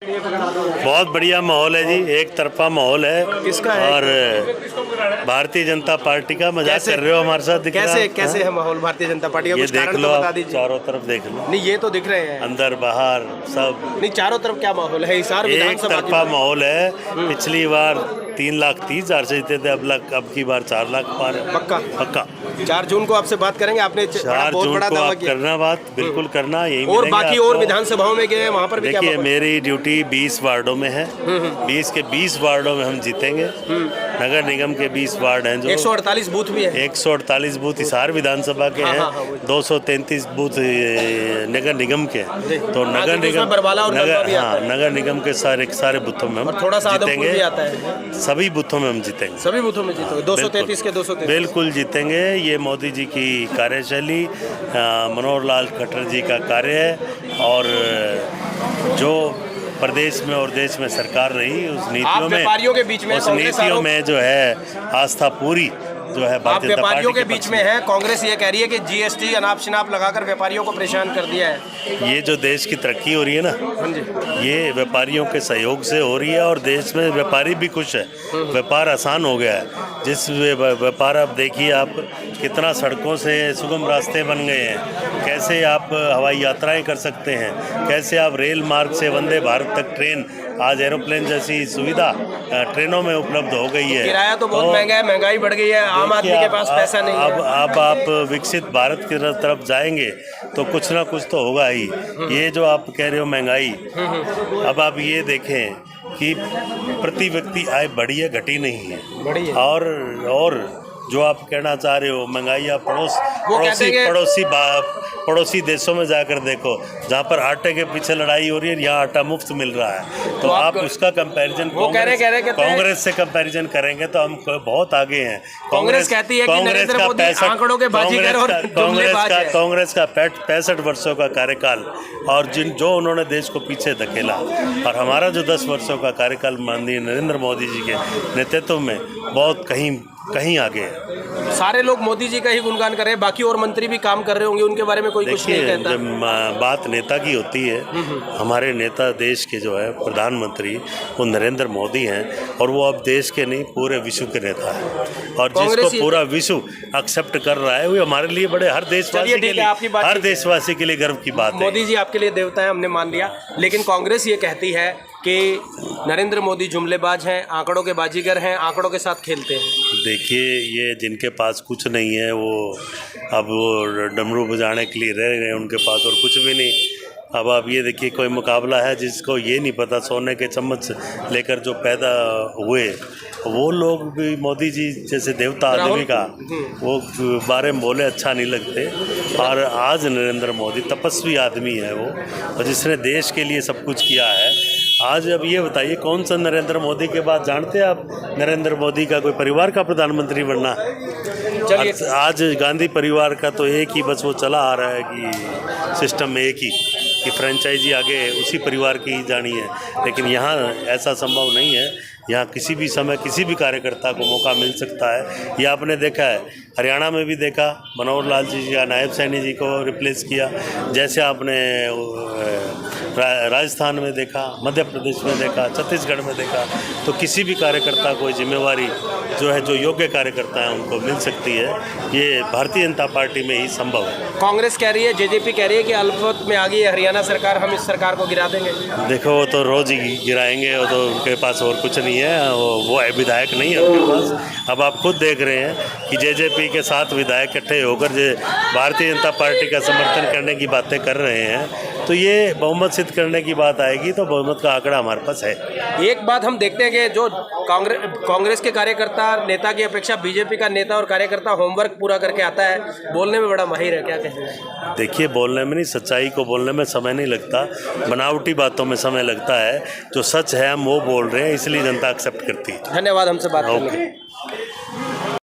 बहुत बढ़िया माहौल है जी, एक तरफा माहौल है। किसका है? और भारतीय जनता पार्टी का। मजाक कर रहे हो हमारे साथ? दिख रहा है? कैसे है माहौल भारतीय जनता पार्टी का? ये कुछ देख कारण लो, तो बता दीजिए। चारों तरफ देख लो। नहीं, ये तो दिख रहे हैं अंदर बाहर सब। नहीं, चारों तरफ क्या माहौल है? हिसार एक विधानसभा तरफा माहौल है। पिछली बार 3,30,000 से जीते थे, अब की बार 4 लाख पार है। पक्का 4 जून को आपसे बात करेंगे। आपने 4 बहुत जून बड़ा को दावा आप किया। करना, बात बिल्कुल करना। यही और बाकी आपको। और विधानसभाओं में गए, वहाँ पर भी क्या देखिए, माहौल? मेरी ड्यूटी 20 वार्डों में है। 20 के 20 वार्डों में हम जीतेंगे। नगर निगम के 20 वार्ड हैं जो 148 बूथ भी है। 148 बूथ हिसार विधानसभा के हैं। 233 बूथ नगर निगम के हैं। तो नगर निगम नगर निगम के सारे बूथों में हम थोड़ा सा जीतेंगे। भी आता है। सभी बूथों में हम जीतेंगे। सभी बूथों में जीतेंगे। 233 के 233 बिल्कुल जीतेंगे। ये मोदी जी की कार्यशैली, मनोहर लाल खट्टर जी का कार्य है। और जो प्रदेश में और देश में सरकार रही, उस नीतियों में जो है आस्था पूरी जो है आप व्यापारियों के बीच में है। कांग्रेस ये कह रही है कि जीएसटी अनाप शनाप लगाकर व्यापारियों को परेशान कर दिया है। ये जो देश की तरक्की हो रही है ना, ये व्यापारियों के सहयोग से हो रही है। और देश में व्यापारी भी खुश है, व्यापार आसान हो गया है। जिस व्यापार, आप देखिए, आप कितना सड़कों से सुगम रास्ते बन गए हैं, कैसे आप हवाई यात्राएं कर सकते हैं, कैसे आप रेल मार्ग से वंदे भारत तक ट्रेन, आज एरोप्लेन जैसी सुविधा ट्रेनों में उपलब्ध हो गई है। किराया तो बहुत महंगा है, महंगाई बढ़ गई है, आम आदमी के पास पैसा नहीं है। अब आप विकसित भारत की तरफ जाएंगे तो कुछ ना कुछ तो होगा ही। ये जो आप कह रहे हो महंगाई, अब आप ये देखें कि प्रति व्यक्ति आय बढ़ी है, घटी नहीं है। और जो आप कहना चाह रहे हो महंगाई, आप पड़ोसी देशों में जाकर देखो, जहाँ पर आटे के पीछे लड़ाई हो रही है, यहाँ आटा मुफ्त मिल रहा है। तो आप उसका कंपैरिजन कांग्रेस से कंपैरिजन करेंगे तो हम बहुत आगे हैं। कांग्रेस कहती है कि नरेंद्र मोदी आंकड़ों के बाजीगर और जुमलेबाज है। कांग्रेस का 65 वर्षों का कार्यकाल, और जो उन्होंने देश को पीछे धकेला, और हमारा जो 10 वर्षों का कार्यकाल माननीय नरेंद्र मोदी जी के नेतृत्व में बहुत कहीं आगे है। सारे लोग मोदी जी का ही गुणगान कर रहे हैं, बाकी और मंत्री भी काम कर रहे होंगे, उनके बारे में कोई कुछ नहीं कहता। जब बात नेता की होती है, हमारे नेता देश के जो है प्रधानमंत्री वो नरेंद्र मोदी हैं, और वो अब देश के नहीं पूरे विश्व के नेता हैं। और जिसको पूरा विश्व एक्सेप्ट कर रहा है, वो हमारे लिए बड़े हर देशवासी के लिए गर्व की बात है। मोदी जी आपके लिए देवता है, हमने मान लिया। लेकिन कांग्रेस ये कहती है कि नरेंद्र मोदी जुमलेबाज हैं, आंकड़ों के बाजीगर हैं, आंकड़ों के साथ खेलते हैं। देखिए, ये जिनके पास कुछ नहीं है, वो डमरू बजाने के लिए रह गए, उनके पास और कुछ भी नहीं। अब आप ये देखिए, कोई मुकाबला है जिसको ये नहीं पता सोने के चम्मच लेकर जो पैदा हुए, वो लोग भी मोदी जी जैसे देवता आदमी का वो बारे में बोले अच्छा नहीं लगते। और आज नरेंद्र मोदी तपस्वी आदमी है वो, और जिसने देश के लिए सब कुछ किया है। आज अब ये बताइए, कौन सा नरेंद्र मोदी के बाद जानते हैं आप नरेंद्र मोदी का कोई परिवार का प्रधानमंत्री बनना? आज गांधी परिवार का तो एक ही बस वो चला आ रहा है कि सिस्टम में एक ही कि फ्रेंचाइजी आगे उसी परिवार की ही जानी है। लेकिन यहाँ ऐसा संभव नहीं है। यहाँ किसी भी समय किसी भी कार्यकर्ता को मौका मिल सकता है। ये आपने देखा है, हरियाणा में भी देखा, मनोहर लाल जी का नायब सैनी जी को रिप्लेस किया। जैसे आपने राजस्थान में देखा, मध्य प्रदेश में देखा, छत्तीसगढ़ में देखा। तो किसी भी कार्यकर्ता को जिम्मेवारी जो है, जो योग्य कार्यकर्ता है उनको मिल सकती है। ये भारतीय जनता पार्टी में ही संभव है। कांग्रेस कह रही है, जेजेपी कह रही है कि अल्पमत में आ गई है हरियाणा सरकार, हम इस सरकार को गिरा देंगे। देखो, वो तो रोज ही गिराएंगे, वो तो उनके पास और कुछ नहीं है, वो विधायक नहीं है उनके पास। अब आप खुद देख रहे हैं कि जेजेपी के साथ विधायक इकट्ठे होकर भारतीय जनता पार्टी का समर्थन करने की बातें कर रहे हैं। तो ये बहुमत सिद्ध करने की बात आएगी तो बहुमत का आंकड़ा हमारे पास है। एक बात हम देखते हैं कि जो कांग्रेस के कार्यकर्ता नेता की अपेक्षा बीजेपी का नेता और कार्यकर्ता होमवर्क पूरा करके आता है, बोलने में बड़ा माहिर है। क्या कहते हैं? देखिए, बोलने में नहीं, सच्चाई को बोलने में समय नहीं लगता, बनावटी बातों में समय लगता है। जो सच है हम वो बोल रहे हैं, इसलिए जनता एक्सेप्ट करती है। धन्यवाद हमसे बात करने के लिए।